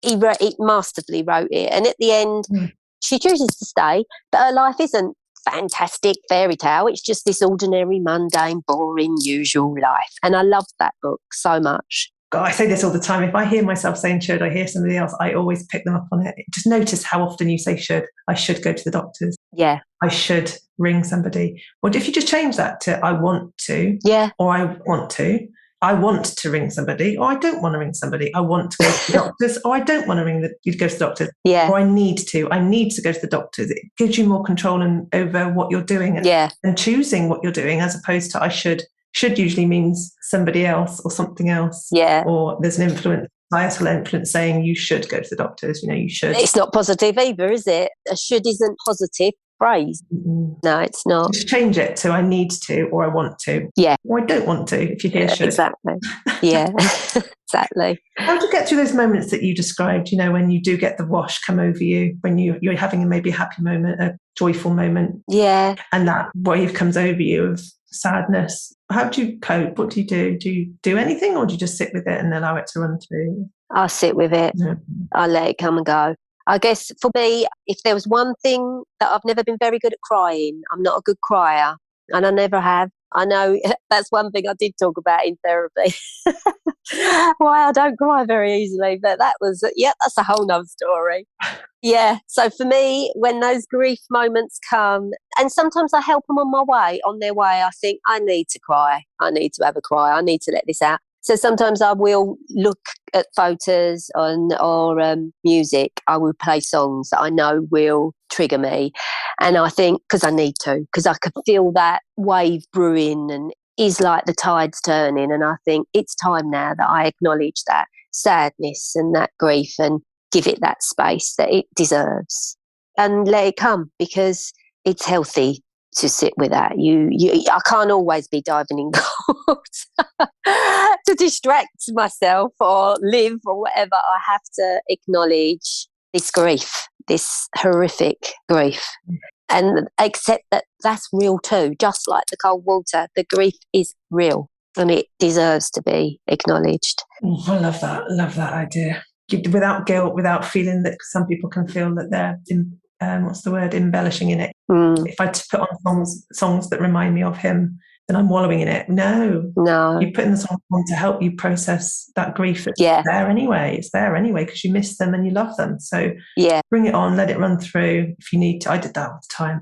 he masterfully wrote it. And at the end, she chooses to stay, but her life isn't fantastic fairy tale. It's just this ordinary, mundane, boring, usual life. And I loved that book so much. God, I say this all the time. If I hear myself saying should, I hear somebody else, I always pick them up on it. Just notice how often you say should. I should go to the doctors. Yeah. I should ring somebody. What if you just change that to I want to? Yeah. Or I want to. I want to ring somebody, or I don't want to ring somebody. I want to go to the doctors, or I don't want to you to go to the doctors. Yeah. Or I need to go to the doctors. It gives you more control over what you're doing and choosing what you're doing, as opposed to I should. Should usually means somebody else or something else. Yeah. Or there's an influence, societal influence saying you should go to the doctors, you should. It's not positive either, is it? A should isn't positive phrase. Mm-hmm. No, it's not. Just change it to I need to, or I want to. Yeah. Or I don't want to, if you hear should. Exactly. Yeah, exactly. How do you get through those moments that you described, when you do get the wash come over you, when you're having maybe a happy moment, a joyful moment? Yeah. And that wave comes over you of sadness. How do you cope? What do you do? Do you do anything, or do you just sit with it and allow it to run through? I sit with it. Yeah. I let it come and go. I guess for me, if there was one thing that I've never been very good at crying, I'm not a good crier, and I never have. I know that's one thing I did talk about in therapy. Why I don't cry very easily, but that's a whole nother story. Yeah, so for me, when those grief moments come, and sometimes I help them on their way, I think, I need to cry. I need to have a cry. I need to let this out. So sometimes I will look at photos or music. I will play songs that I know will trigger me. And I think, because I need to, because I can feel that wave brewing and is like the tide's turning. And I think it's time now that I acknowledge that sadness and that grief and give it that space that it deserves and let it come, because it's healthy to sit with that. I can't always be diving in gold to distract myself or live or whatever. I have to acknowledge this grief, this horrific grief, and accept that that's real too. Just like the cold water, the grief is real and it deserves to be acknowledged. I love that. I love that idea. Without guilt, without feeling that some people can feel that they're embellishing in it. If I put on songs that remind me of him, then I'm wallowing in it. No. You're putting the song on to help you process that grief. It's there anyway. It's there anyway because you miss them and you love them. So bring it on, let it run through if you need to. I did that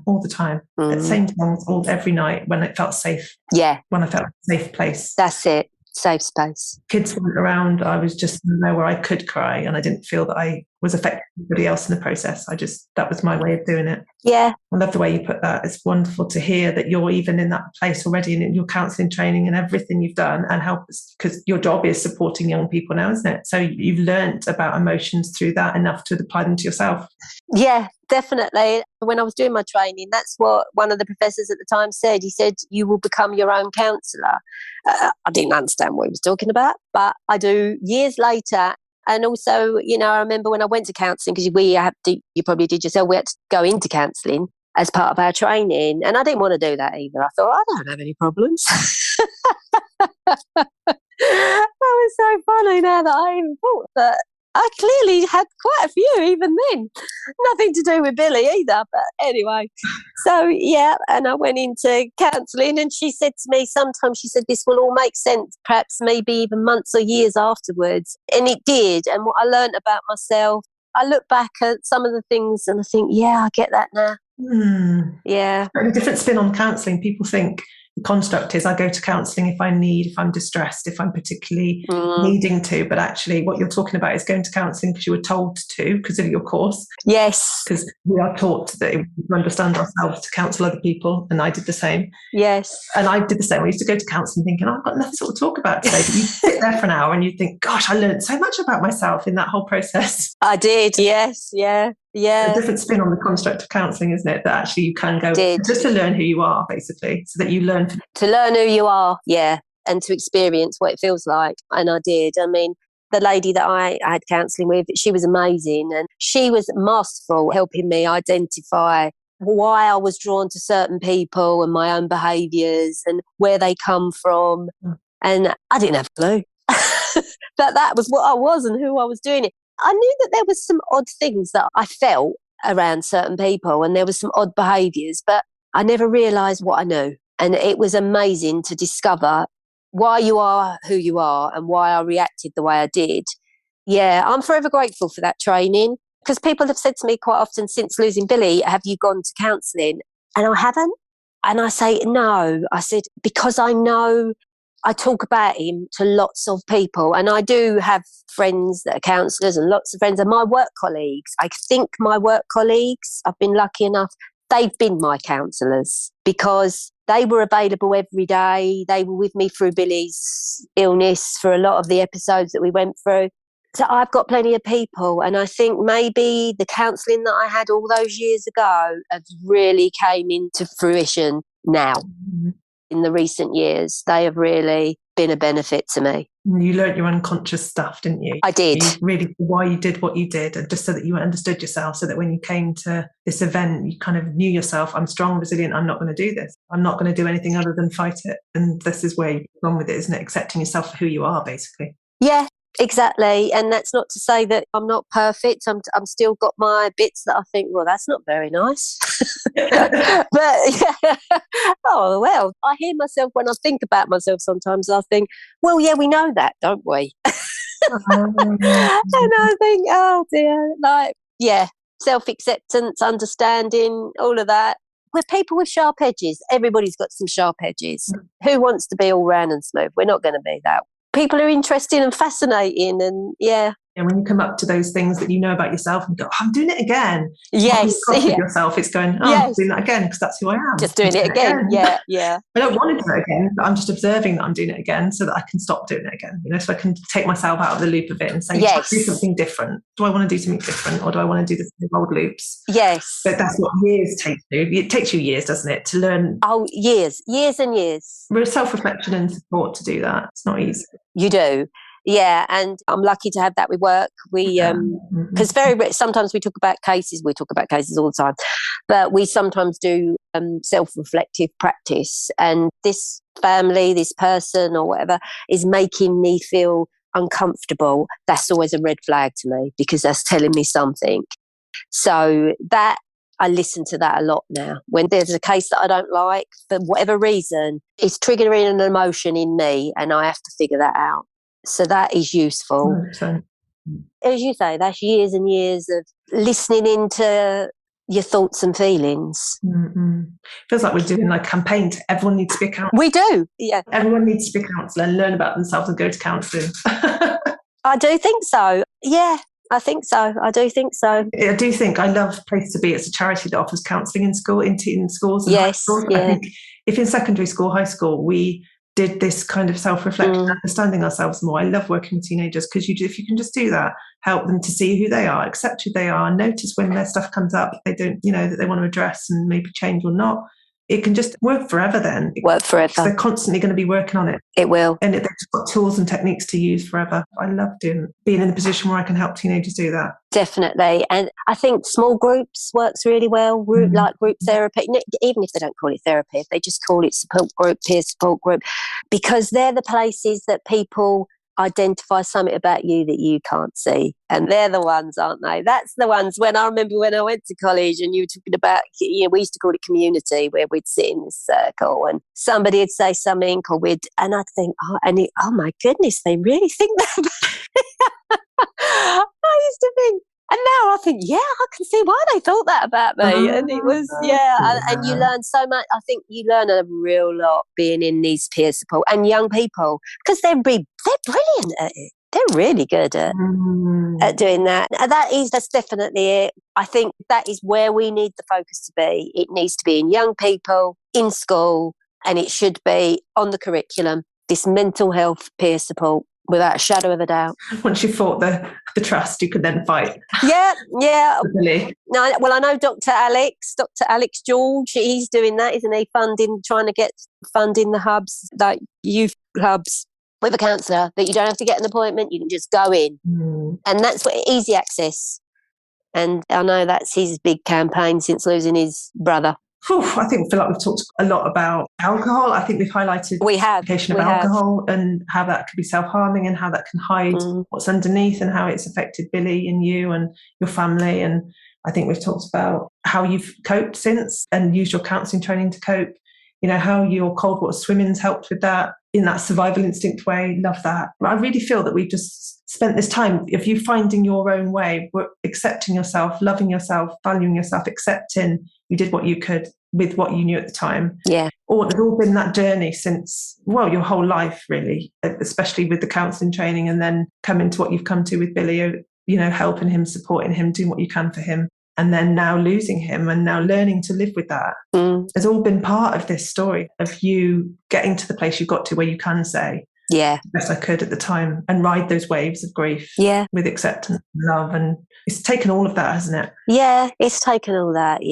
all the time. At the same songs every night when it felt safe. Yeah. When I felt a safe place. That's it. Safe space. Kids weren't around. I was just nowhere where I could cry, and I didn't feel that I was affecting anybody else in the process. that was my way of doing it. Yeah. I love the way you put that. It's wonderful to hear that you're even in that place already, and in your counselling training and everything you've done, and help us, because your job is supporting young people now, isn't it? So you've learnt about emotions through that enough to apply them to yourself. Yeah, definitely. When I was doing my training, that's what one of the professors at the time said. He said, you will become your own counsellor. I didn't understand what he was talking about, but I do years later, And also, I remember when I went to counselling, because you probably did yourself, we had to go into counselling as part of our training. And I didn't want to do that either. I thought, I don't have any problems. That was so funny now that I even thought that I clearly had quite a few even then. Nothing to do with Billy either. But anyway, so yeah, and I went into counselling, and she said to me, sometimes she said, this will all make sense, perhaps maybe even months or years afterwards. And it did. And what I learned about myself, I look back at some of the things and I think, yeah, I get that now. Yeah. A different spin on counselling. People think the construct is I go to counselling if I'm distressed, if I'm particularly needing to. But actually what you're talking about is going to counselling because you were told to, because of your course. Yes. Because we are taught that we understand ourselves to counsel other people. And I did the same. Yes. And I did the same. I used to go to counselling thinking, I've got nothing to talk about today. But you sit there for an hour and you think, gosh, I learned so much about myself in that whole process. I did. Yes. Yeah. Yeah. A different spin on the construct of counselling, isn't it? That actually you can go just to learn who you are, basically, so that you learn to learn who you are, yeah, and to experience what it feels like. And I did. I mean, the lady that I had counselling with, she was amazing, and she was masterful helping me identify why I was drawn to certain people and my own behaviours and where they come from. And I didn't have a clue that was what I was and who I was doing it. I knew that there was some odd things that I felt around certain people, and there was some odd behaviours, but I never realised what I knew. And it was amazing to discover why you are who you are and why I reacted the way I did. Yeah, I'm forever grateful for that training, because people have said to me quite often since losing Billy, have you gone to counselling? And I haven't. And I say, no. I said, because I know I talk about him to lots of people, and I do have friends that are counsellors and lots of friends, and my work colleagues. I think my work colleagues, I've been lucky enough, they've been my counsellors because they were available every day. They were with me through Billy's illness for a lot of the episodes that we went through. So I've got plenty of people, and I think maybe the counselling that I had all those years ago has really came into fruition now. In the recent years, they have really been a benefit to me. You learnt your unconscious stuff, didn't you? I did. You really, why you did what you did, and just so that you understood yourself, so that when you came to this event, you kind of knew yourself. I'm strong, resilient. I'm not going to do this. I'm not going to do anything other than fight it. And this is where you've gone with it, isn't it? Accepting yourself for who you are, basically. Yeah. Exactly. And that's not to say that I'm not perfect. I'm still got my bits that I think, well, that's not very nice. But yeah. Oh, well, I hear myself when I think about myself sometimes. I think, well, yeah, we know that, don't we? And I think, oh dear, like, yeah, self-acceptance, understanding, all of that. We're people with sharp edges. Everybody's got some sharp edges. Who wants to be all round and smooth? We're not going to be that. People are interesting and fascinating, and yeah. And when you come up to those things that you know about yourself and go, oh, I'm doing it again. Yes. Yeah. Yourself, it's going, oh, yes. I'm doing that again because that's who I am. Just doing it again. Yeah, yeah. I don't want to do it again, but I'm just observing that I'm doing it again so that I can stop doing it again. So I can take myself out of the loop of it and say, yes. Do something different. Do I want to do something different, or do I want to do the same old loops? Yes. But that's what years take you. It takes you years, doesn't it, to learn? Oh, years and years. Real self-reflection and support to do that. It's not easy. You do. Yeah, and I'm lucky to have that with work. We, because sometimes we talk about cases all the time, but we sometimes do self-reflective practice. And this family, this person or whatever is making me feel uncomfortable. That's always a red flag to me, because that's telling me something. So that, I listen to that a lot now. When there's a case that I don't like, for whatever reason, it's triggering an emotion in me, and I have to figure that out. So that is useful. 100%. As you say, that's years and years of listening into your thoughts and feelings. Feels like we're doing like a campaign to everyone needs to be a counsellor. We do, yeah. Everyone needs to be a counsellor and learn about themselves and go to counselling. I do think so. Yeah, I think so. I do think so. I do think I love Place to Be. It's a charity that offers counselling in schools and yes, high schools. Yeah. I think if in secondary school, high school, we did this kind of self-reflection, understanding ourselves more. I love working with teenagers because if you can just do that, help them to see who they are, accept who they are, notice when their stuff comes up, they don't, that they want to address and maybe change or not. it can just work forever then. Work forever. Because they're constantly going to be working on it. It will. And they've just got tools and techniques to use forever. I love being in a position where I can help teenagers do that. Definitely. And I think small groups works really well, like group therapy, even if they don't call it therapy, if they just call it support group, peer support group, because they're the places that people identify something about you that you can't see. And they're the ones, aren't they? That's the ones when I remember when I went to college and you were talking about, we used to call it community, where we'd sit in this circle and somebody would say something and I'd think, oh my goodness, they really think that. I used to think, and now I think, yeah, I can see why they thought that about me. And it was, and you learn so much. I think you learn a real lot being in these peer support and young people, because they're brilliant at it. They're really good at doing that. And that's definitely it. I think that is where we need the focus to be. It needs to be in young people, in school, and it should be on the curriculum, this mental health peer support. Without a shadow of a doubt. Once you've fought the trust, you can then fight. Yeah. No, well, I know Dr. Alex George, he's doing that, isn't he? Trying to get funding the hubs, like youth hubs, with a counsellor, that you don't have to get an appointment, you can just go in. And that's easy access. And I know that's his big campaign since losing his brother. I feel like we've talked a lot about alcohol. I think we've highlighted the implication of alcohol and how that can be self-harming and how that can hide what's underneath and how it's affected Billy and you and your family. And I think we've talked about how you've coped since and used your counselling training to cope. How your cold water swimming's helped with that in that survival instinct way. Love that. I really feel that we've just spent this time of you finding your own way, accepting yourself, loving yourself, valuing yourself, accepting you did what you could with what you knew at the time. Yeah. It's all been that journey since, your whole life, really, especially with the counselling training and then coming to what you've come to with Billy, helping him, supporting him, doing what you can for him. And then now losing him and now learning to live with that has all been part of this story of you getting to the place you got to where you can say, the best I could at the time, and ride those waves of grief with acceptance and love. And it's taken all of that, hasn't it? Yeah, it's taken all that,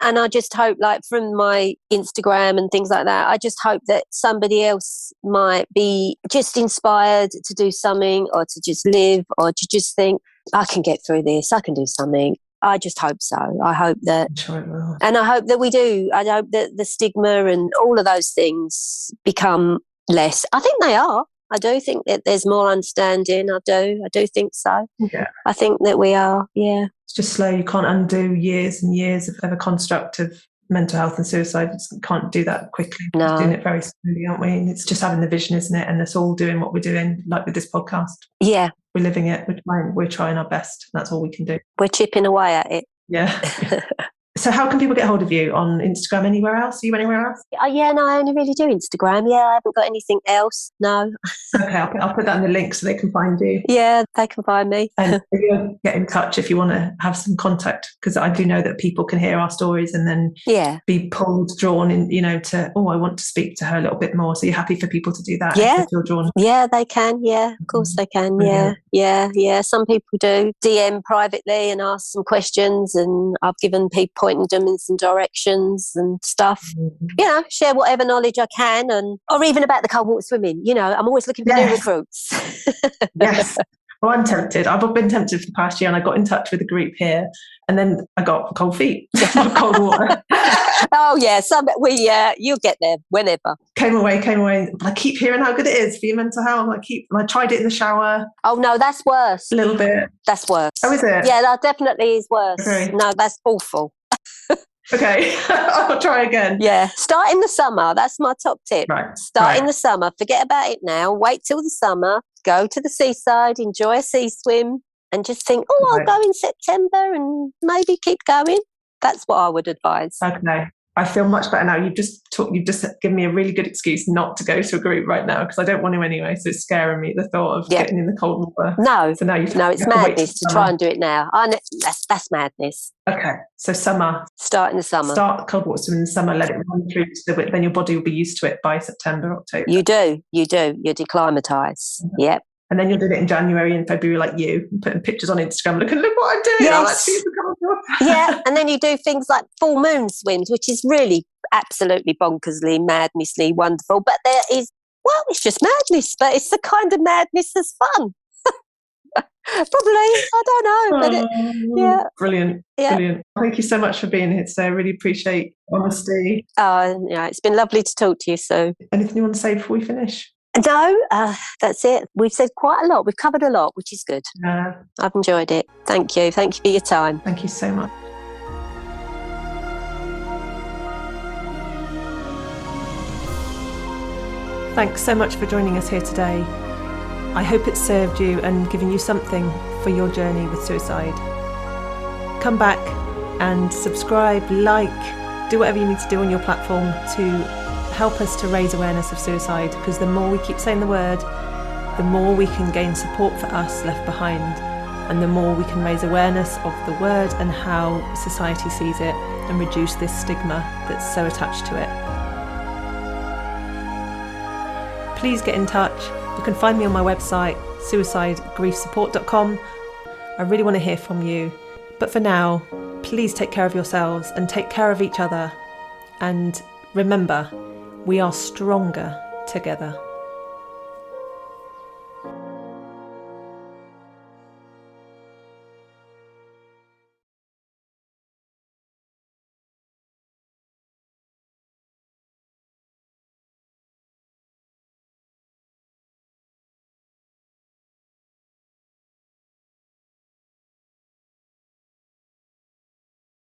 And I just hope, like from my Instagram and things like that, I just hope that somebody else might be just inspired to do something or to just live or to just think, I can get through this, I can do something. I just hope so. I hope that, I'm sure it will. And I hope that we do. I hope that the stigma and all of those things become less. I think they are. I do think that there's more understanding. I do think so. Yeah. I think that we are, It's just slow. You can't undo years and years of a construct of mental health and suicide. You can't do that quickly. No. We're doing it very slowly, aren't we? And it's just having the vision, isn't it? And us all doing what we're doing, like with this podcast. Yeah. We're living it. We're trying our best. That's all we can do. We're chipping away at it. Yeah. So how can people get hold of you? On Instagram, anywhere else? Are you anywhere else? No, I only really do Instagram. I haven't got anything else. No. Okay, I'll put that in the link so they can find you. Yeah, they can find me. And get in touch if you want to have some contact, because I do know that people can hear our stories and then be pulled, drawn in, to, I want to speak to her a little bit more. So you're happy for people to do that? Yeah. If they feel drawn? Yeah, they can. Yeah, of course they can. Brilliant. Yeah. Some people do DM privately and ask some questions, and I've given people, pointing them in some directions and stuff. Share whatever knowledge I can, or even about the cold water swimming. I'm always looking for new recruits. Yes. Well, I'm tempted. I've been tempted for the past year, and I got in touch with a group here, and then I got cold feet, cold water. Oh yeah, you'll get there whenever. Came away. But I keep hearing how good it is for your mental health. I tried it in the shower. Oh no, that's worse. A little bit. That's worse. Oh, is it? Yeah, that definitely is worse. Okay. No, that's awful. Okay, I'll try again. Yeah, start in the summer. That's my top tip. Right. Start in the summer. Forget about it now. Wait till the summer. Go to the seaside. Enjoy a sea swim, and just think, I'll go in September and maybe keep going. That's what I would advise. Okay. I feel much better now. You've just given me a really good excuse not to go to a group right now, because I don't want to anyway. So it's scaring me, the thought of getting in the cold water. No, so now it's madness to try and do it now. That's madness. Okay, so summer. Start in the summer. Start cold water swimming in the summer. Let it run through then your body will be used to it by September, October. You do. You declimatise. Mm-hmm. Yep. And then you're doing it in January and February, like you, and putting pictures on Instagram. Look what I'm doing. Yes. Oh, Yeah, and then you do things like full moon swims, which is really absolutely bonkersly, madnessly wonderful. But there is, well, it's just madness, but it's the kind of madness that's fun. Probably, I don't know. But yeah. Brilliant. Yeah. Brilliant. Thank you so much for being here today. I really appreciate honesty. Yeah, it's been lovely to talk to you, Sue. Anything you want to say before we finish? No, that's it. We've said quite a lot. We've covered a lot, which is good. I've enjoyed it. Thank you. Thank you for your time. Thank you so much. Thanks so much for joining us here today. I hope it served you and given you something for your journey with suicide. Come back and subscribe, like, do whatever you need to do on your platform to help us to raise awareness of suicide, because the more we keep saying the word, the more we can gain support for us left behind, and the more we can raise awareness of the word and how society sees it and reduce this stigma that's so attached to it. Please get in touch. You can find me on my website, suicidegriefsupport.com. I really want to hear from you. But for now, please take care of yourselves and take care of each other. And remember, we are stronger together.